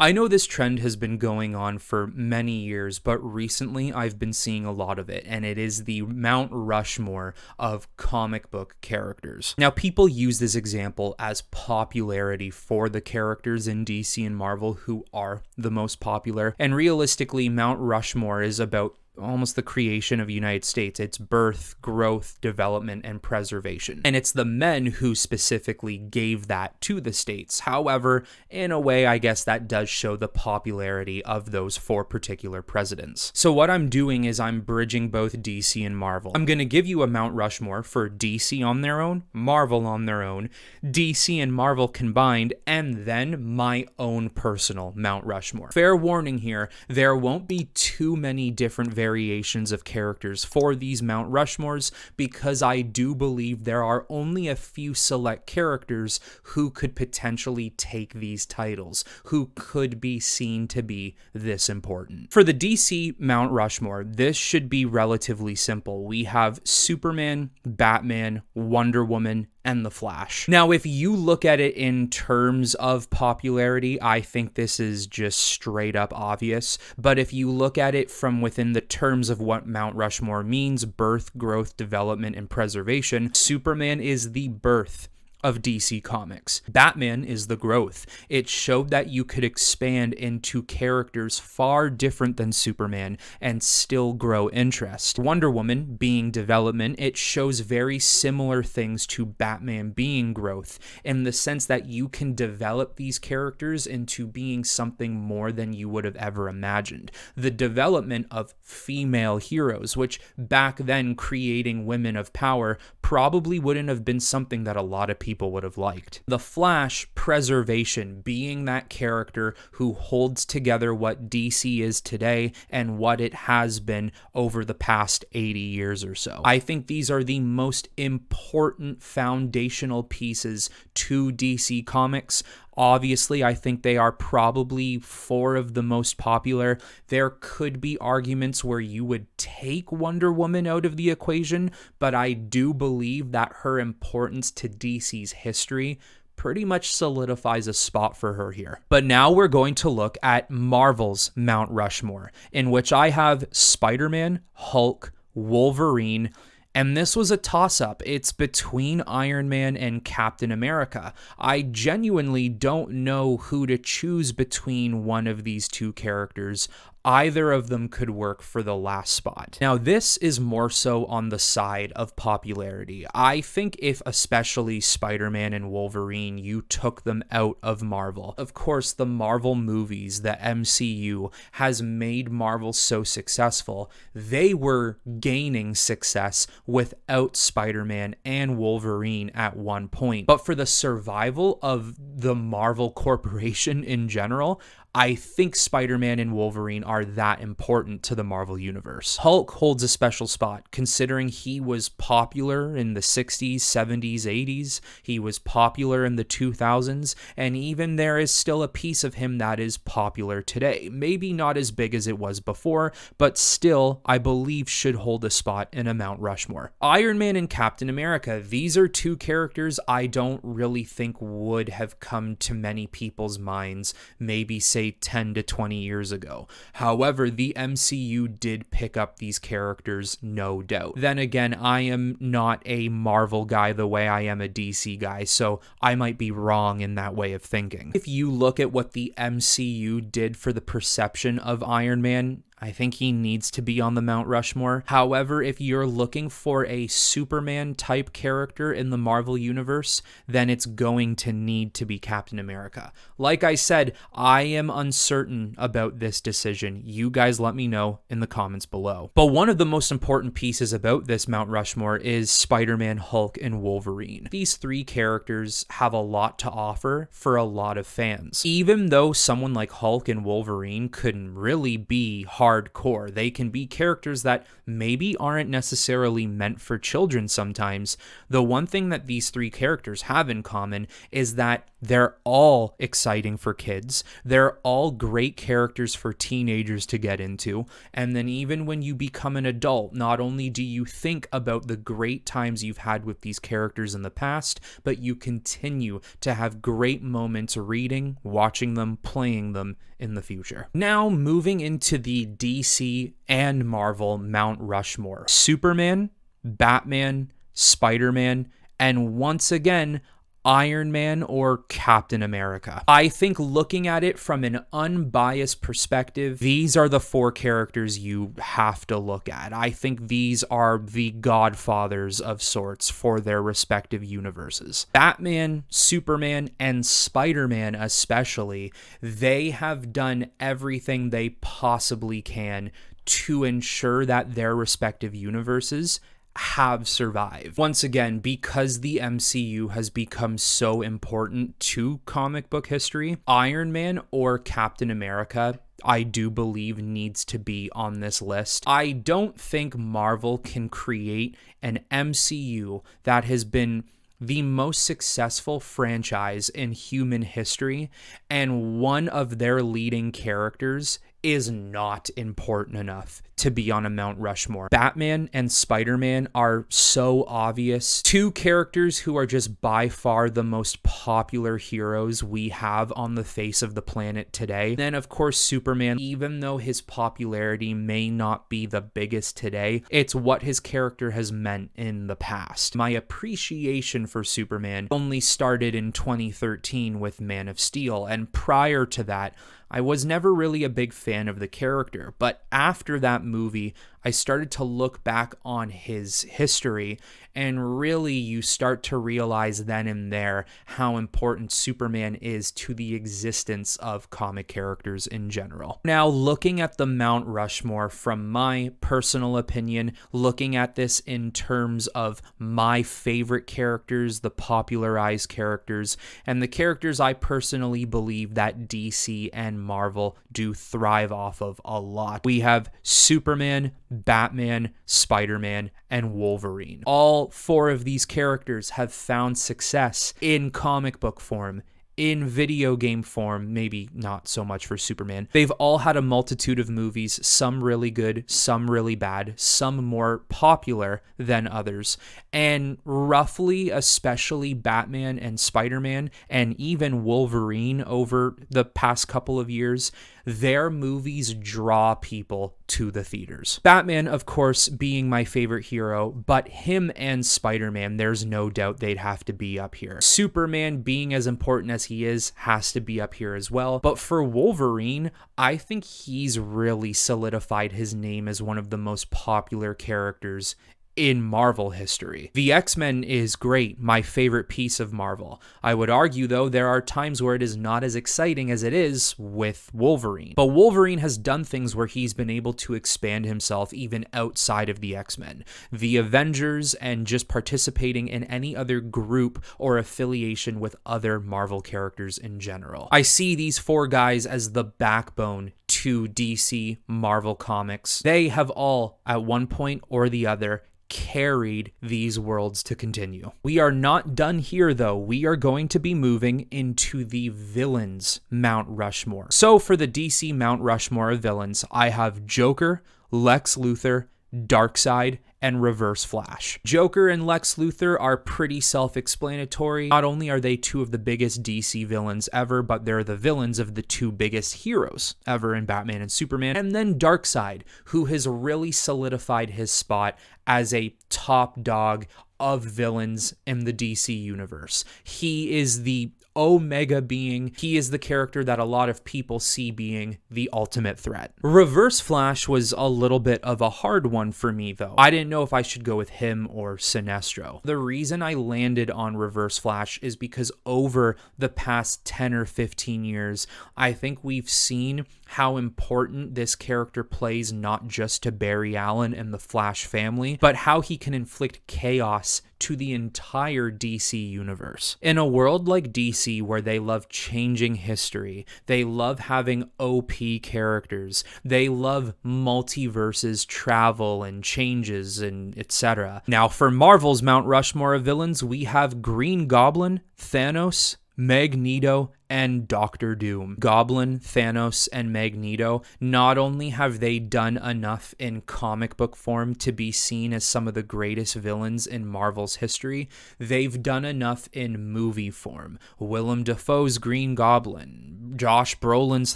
I know this trend has been going on for many years, but recently I've been seeing a lot of it, and it is the Mount Rushmore of comic book characters. Now, people use this example as popularity for the characters in DC and Marvel who are the most popular, and realistically, Mount Rushmore is about almost the creation of the United States. It's birth, growth, development, and preservation. And it's the men who specifically gave that to the states. However, in a way, I guess that does show the popularity of those four particular presidents. So what I'm doing is I'm bridging both DC and Marvel. I'm going to give you a Mount Rushmore for DC on their own, Marvel on their own, DC and Marvel combined, and then my own personal Mount Rushmore. Fair warning here, there won't be too many different variations of characters for these Mount Rushmores because I do believe there are only a few select characters who could potentially take these titles, who could be seen to be this important. For the DC Mount Rushmore, this should be relatively simple. We have Superman, Batman, Wonder Woman, and The Flash. Now, if you look at it in terms of popularity, I think this is just straight up obvious. But if you look at it from within the terms of what Mount Rushmore means, birth, growth, development, and preservation, Superman is the birth of DC Comics. Batman is the growth. It showed that you could expand into characters far different than Superman and still grow interest. Wonder Woman being development, it shows very similar things to Batman being growth in the sense that you can develop these characters into being something more than you would have ever imagined. The development of female heroes, which back then creating women of power probably wouldn't have been something that a lot of people would have liked. The Flash preservation, being that character who holds together what DC is today and what it has been over the past 80 years or so. I think these are the most important foundational pieces to DC Comics. Obviously, I think they are probably four of the most popular. There could be arguments where you would take Wonder Woman out of the equation, but I do believe that her importance to DC's history pretty much solidifies a spot for her here. But now we're going to look at Marvel's Mount Rushmore, in which I have Spider-Man, Hulk, Wolverine, and this was a toss-up. It's between Iron Man and Captain America. I genuinely don't know who to choose between one of these two characters. Either of them could work for the last spot. Now, this is more so on the side of popularity. I think if especially Spider-Man and Wolverine, you took them out of Marvel. Of course, the Marvel movies, the MCU, has made Marvel so successful. They were gaining success without Spider-Man and Wolverine at one point. But for the survival of the Marvel Corporation in general, I think Spider-Man and Wolverine are that important to the Marvel Universe. Hulk holds a special spot, considering he was popular in the 60s, 70s, 80s. He was popular in the 2000s, and even there is still a piece of him that is popular today. Maybe not as big as it was before, but still, I believe should hold a spot in a Mount Rushmore. Iron Man and Captain America, these are two characters I don't really think would have come to many people's minds, maybe say 10 to 20 years ago. However, the MCU did pick up these characters, no doubt. Then again, I am not a Marvel guy the way I am a DC guy, so I might be wrong in that way of thinking. If you look at what the MCU did for the perception of Iron Man, I think he needs to be on the Mount Rushmore. However, if you're looking for a Superman type character in the Marvel Universe, then it's going to need to be Captain America. Like I said, I am uncertain about this decision. You guys let me know in the comments below. But one of the most important pieces about this Mount Rushmore is Spider-Man, Hulk, and Wolverine. These three characters have a lot to offer for a lot of fans. Even though someone like Hulk and Wolverine couldn't really be hardcore, they can be characters that maybe aren't necessarily meant for children sometimes. The one thing that these three characters have in common is that They're all exciting for kids. They're all great characters for teenagers to get into. And then even when you become an adult, not only do you think about the great times you've had with these characters in the past, but you continue to have great moments reading, watching them, playing them in the future. Now, moving into the DC and Marvel Mount Rushmore. Superman, Batman, Spider-Man, and once again, Iron Man or Captain America. I think looking at it from an unbiased perspective, these are the four characters you have to look at. I think these are the godfathers of sorts for their respective universes. Batman, Superman, and Spider-Man especially, they have done everything they possibly can to ensure that their respective universes have survived. Once again, because the MCU has become so important to comic book history, Iron Man or Captain America, I do believe, needs to be on this list. I don't think Marvel can create an MCU that has been the most successful franchise in human history, and one of their leading characters is not important enough to be on a Mount Rushmore. Batman and Spider-Man are so obvious. Two characters who are just by far the most popular heroes we have on the face of the planet today. Then, of course, Superman, even though his popularity may not be the biggest today, it's what his character has meant in the past. My appreciation for Superman only started in 2013 with Man of Steel, and prior to that, I was never really a big fan of the character, but after that movie, I started to look back on his history, and really you start to realize then and there how important Superman is to the existence of comic characters in general. Now, looking at the Mount Rushmore from my personal opinion, looking at this in terms of my favorite characters, the popularized characters, and the characters I personally believe that DC and Marvel do thrive off of a lot. We have Superman, Batman, Spider-Man, and Wolverine. All four of these characters have found success in comic book form, in video game form, maybe not so much for Superman. They've all had a multitude of movies, some really good, some really bad, some more popular than others. And roughly, especially Batman and Spider-Man, and even Wolverine over the past couple of years, their movies draw people to the theaters. Batman, of course, being my favorite hero, but him and Spider-Man, there's no doubt they'd have to be up here. Superman, being as important as he is, has to be up here as well. But for Wolverine, I think he's really solidified his name as one of the most popular characters in Marvel history. The X-Men is great, my favorite piece of Marvel. I would argue, though, there are times where it is not as exciting as it is with Wolverine. But Wolverine has done things where he's been able to expand himself even outside of the X-Men. The Avengers, and just participating in any other group or affiliation with other Marvel characters in general. I see these four guys as the backbone to DC Marvel Comics. They have all, at one point or the other, carried these worlds to continue. We are not done here, though. We are going to be moving into the villains Mount Rushmore. So for the DC Mount Rushmore of villains, I have Joker, Lex Luthor, Darkseid, and Reverse Flash. Joker and Lex Luthor are pretty self-explanatory. Not only are they two of the biggest DC villains ever, but they're the villains of the two biggest heroes ever in Batman and Superman. And then Darkseid, who has really solidified his spot as a top dog of villains in the DC universe. He is the Omega being. He is the character that a lot of people see being the ultimate threat. Reverse Flash was a little bit of a hard one for me, though. I didn't know if I should go with him or Sinestro. The reason I landed on Reverse Flash is because over the past 10 or 15 years, I think we've seen how important this character plays not just to Barry Allen and the Flash family, but how he can inflict chaos to the entire DC universe. In a world like DC where they love changing history, they love having OP characters, they love multiverses, travel and changes and etc. Now for Marvel's Mount Rushmore of villains, we have Green Goblin, Thanos, Magneto, and Doctor Doom. Goblin, Thanos, and Magneto, not only have they done enough in comic book form to be seen as some of the greatest villains in Marvel's history, they've done enough in movie form. Willem Dafoe's Green Goblin, Josh Brolin's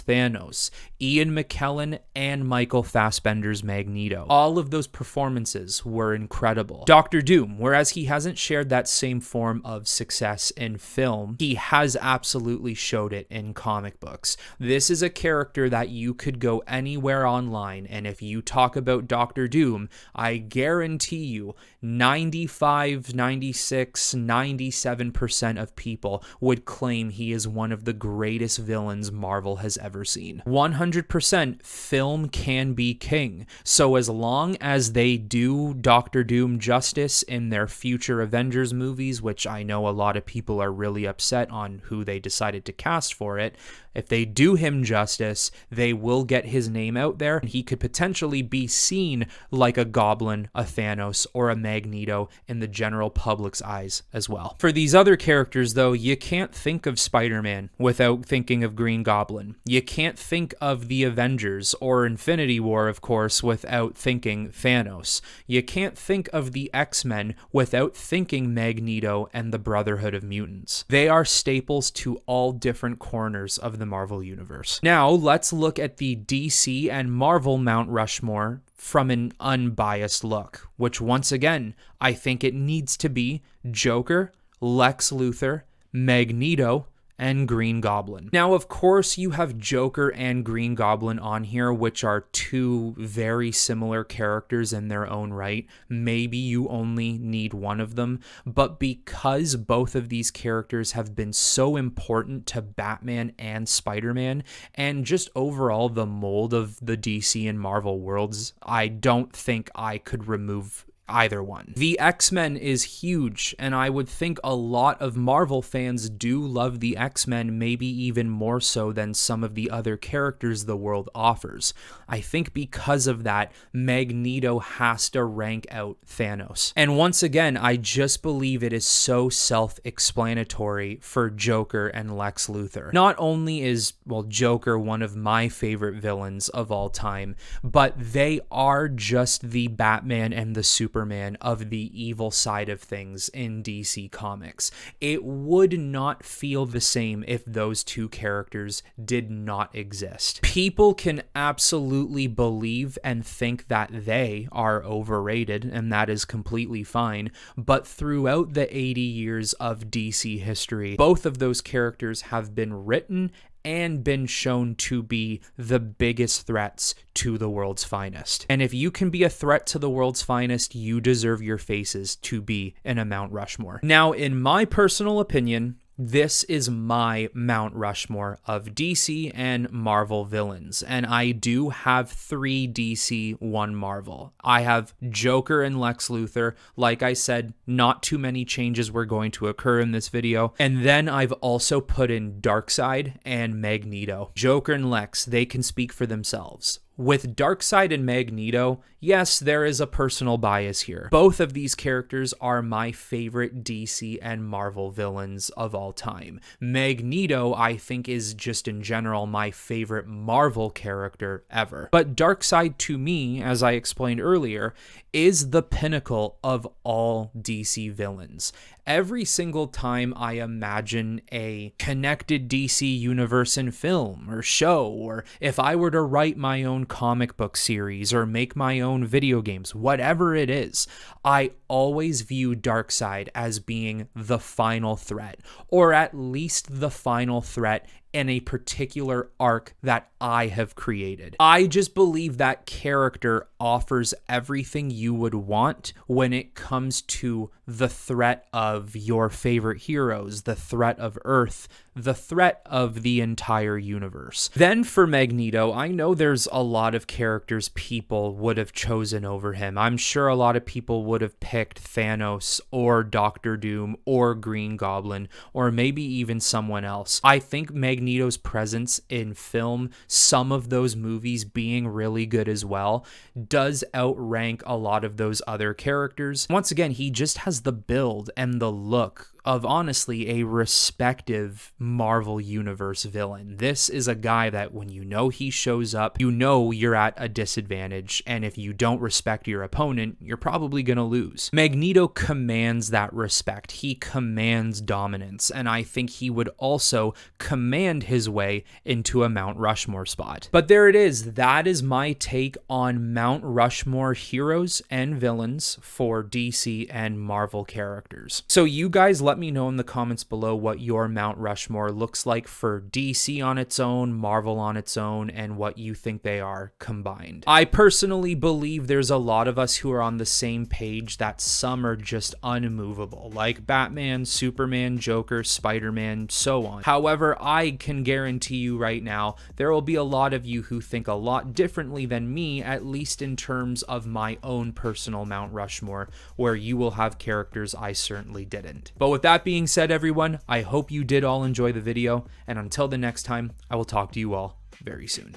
Thanos, Ian McKellen, and Michael Fassbender's Magneto. All of those performances were incredible. Doctor Doom, whereas he hasn't shared that same form of success in film, he has absolutely showed it in comic books. This is a character that you could go anywhere online, and if you talk about Doctor Doom, I guarantee you 95, 96, 97% of people would claim he is one of the greatest villains Marvel has ever seen. 100% film can be king. So as long as they do Doctor Doom justice in their future Avengers movies, which I know a lot of people are really upset on who they decided to cast for it, if they do him justice, they will get his name out there, and he could potentially be seen like a Goblin, a Thanos, or a Magneto in the general public's eyes as well. For these other characters, though, you can't think of Spider-Man without thinking of Green Goblin. You can't think of the Avengers or Infinity War, of course, without thinking Thanos. You can't think of the X-Men without thinking Magneto and the Brotherhood of Mutants. They are staples to all different corners of the Marvel Universe. Now, let's look at the DC and Marvel Mount Rushmore from an unbiased look, which once again, I think it needs to be Joker, Lex Luthor, Magneto, and Green Goblin. Now, of course, you have Joker and Green Goblin on here, which are two very similar characters in their own right. Maybe you only need one of them, but because both of these characters have been so important to Batman and Spider-Man, and just overall the mold of the DC and Marvel worlds, I don't think I could remove either one. The X-Men is huge, and I would think a lot of Marvel fans do love the X-Men, maybe even more so than some of the other characters the world offers. I think because of that, Magneto has to rank out Thanos. And once again, I just believe it is so self-explanatory for Joker and Lex Luthor. Not only is, Joker one of my favorite villains of all time, but they are just the Batman and the Superman of the evil side of things in DC Comics. It would not feel the same if those two characters did not exist. People can absolutely believe and think that they are overrated, and that is completely fine, but throughout the 80 years of DC history, both of those characters have been written and been shown to be the biggest threats to the world's finest. And if you can be a threat to the world's finest, you deserve your faces to be in a Mount Rushmore. Now, in my personal opinion, this is my Mount Rushmore of DC and Marvel villains, and I do have 3 DC, 1 Marvel. I have Joker and Lex Luthor. Like I said, not too many changes were going to occur in this video. And then I've also put in Darkseid and Magneto. Joker and Lex, they can speak for themselves. With Darkseid and Magneto, yes, there is a personal bias here. Both of these characters are my favorite DC and Marvel villains of all time. Magneto, I think, is just in general my favorite Marvel character ever. But Darkseid, to me, as I explained earlier, is the pinnacle of all DC villains. Every single time I imagine a connected DC universe in film or show, or if I were to write my own comic book series or make my own video games, whatever it is, I always view Darkseid as being the final threat, or at least the final threat in a particular arc that I have created. I just believe that character offers everything you would want when it comes to the threat of your favorite heroes, the threat of Earth, the threat of the entire universe. Then for Magneto, I know there's a lot of characters people would have chosen over him. I'm sure a lot of people would have picked Thanos or Doctor Doom or Green Goblin, or maybe even someone else. I think Magneto's presence in film, some of those movies being really good as well, does outrank a lot of those other characters. Once again, he just has the build and the look of honestly a respective Marvel Universe villain. This is a guy that when you know he shows up, you know you're at a disadvantage, and if you don't respect your opponent, you're probably going to lose. Magneto commands that respect. He commands dominance, and I think he would also command his way into a Mount Rushmore spot. But there it is. That is my take on Mount Rushmore heroes and villains for DC and Marvel characters. So you guys let me know in the comments below what your Mount Rushmore looks like for DC on its own, Marvel on its own, and what you think they are combined. I personally believe there's a lot of us who are on the same page that some are just unmovable, like Batman, Superman, Joker, Spider-Man, so on. However, I can guarantee you right now, there will be a lot of you who think a lot differently than me, at least in terms of my own personal Mount Rushmore, where you will have characters I certainly didn't. But with that being said, everyone, I hope you did all enjoy the video, and until the next time, I will talk to you all very soon.